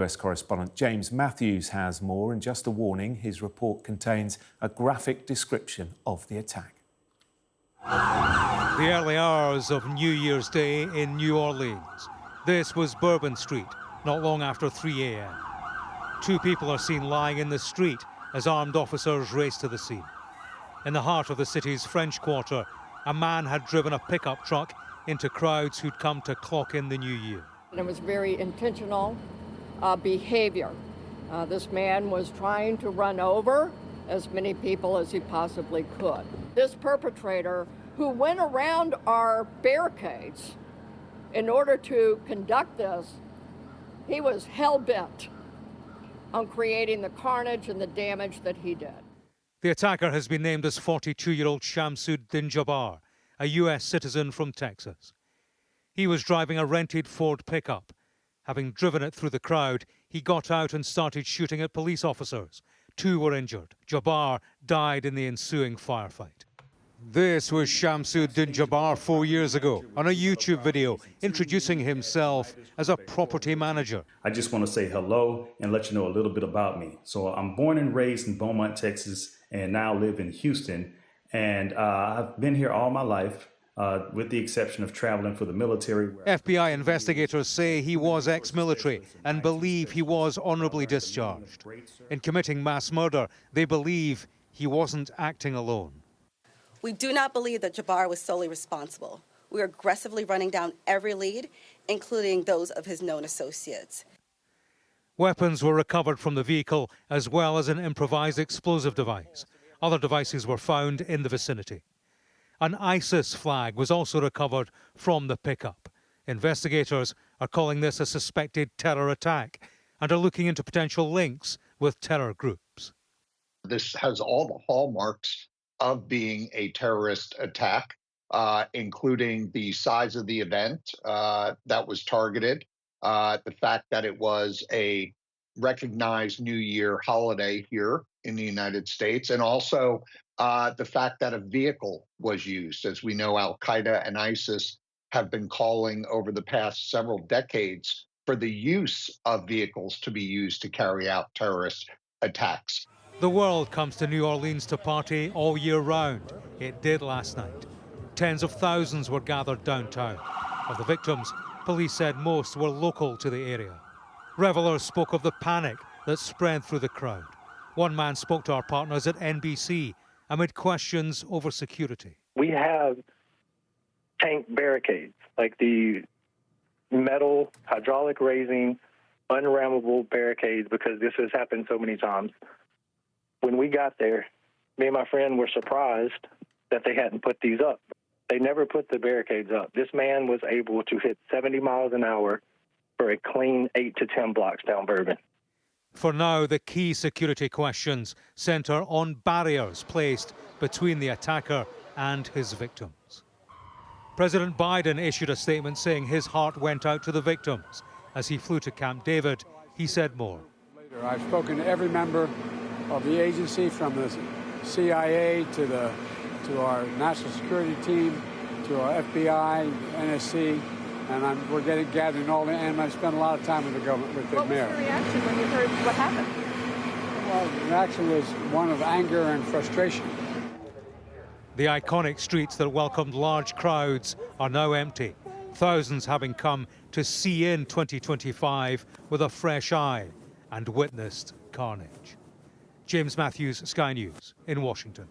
US correspondent James Matthews has more, and just a warning, his report contains a graphic description of the attack. The early hours of New Year's Day in New Orleans. This was Bourbon Street, not long after 3 a.m. Two people are seen lying in the street as armed officers race to the scene. In the heart of the city's French Quarter, a man had driven a pickup truck into crowds who'd come to clock in the new year. It was very intentional behavior. This man was trying to run over as many people as he possibly could. This perpetrator, who went around our barricades in order to conduct this, he was hell-bent on creating the carnage and the damage that he did. The attacker has been named as 42-year-old Shamsuddin Jabbar, a U.S. citizen from Texas. He was driving a rented Ford pickup. Having driven it through the crowd, he got out and started shooting at police officers. 2 were injured. Jabbar died in the ensuing firefight. This was Shamsuddin Jabbar 4 years ago on a YouTube video introducing himself as a property manager. I just want to say hello and let you know a little bit about me. So I'm born and raised in Beaumont, Texas, and now live in Houston. And I've been here all my life, with the exception of traveling for the military. FBI investigators say he was ex-military and believe he was honorably discharged. In committing mass murder, they believe he wasn't acting alone. We do not believe that Jabbar was solely responsible. We are aggressively running down every lead, including those of his known associates. Weapons were recovered from the vehicle, as well as an improvised explosive device. Other devices were found in the vicinity. An ISIS flag was also recovered from the pickup. Investigators are calling this a suspected terror attack and are looking into potential links with terror groups. This has all the hallmarks of being a terrorist attack, including the size of the event that was targeted, the fact that it was a recognized New Year holiday here in the United States, and also the fact that a vehicle was used. As we know, Al-Qaeda and ISIS have been calling over the past several decades for the use of vehicles to be used to carry out terrorist attacks. The world comes to New Orleans to party all year round. It did last night. Tens of thousands were gathered downtown. Of the victims, police said most were local to the area. Revelers spoke of the panic that spread through the crowd. One man spoke to our partners at NBC amid questions over security. We have tank barricades, like the metal, hydraulic raising, unrammable barricades, because this has happened so many times. When we got there, me and my friend were surprised that they hadn't put these up. They never put the barricades up. This man was able to hit 70 miles an hour for a clean 8 to 10 blocks down Bourbon. For now, the key security questions centre on barriers placed between the attacker and his victims. President Biden issued a statement saying his heart went out to the victims. As he flew to Camp David, he said more. I've spoken to every member of the agency, from the CIA to our national security team, to our FBI, NSC, and we're gathering all the, and I spent a lot of time with the government, with the mayor. What was your reaction when you heard what happened? Well, the reaction was one of anger and frustration. The iconic streets that welcomed large crowds are now empty, thousands having come to see in 2025 with a fresh eye and witnessed carnage. James Matthews, Sky News in Washington.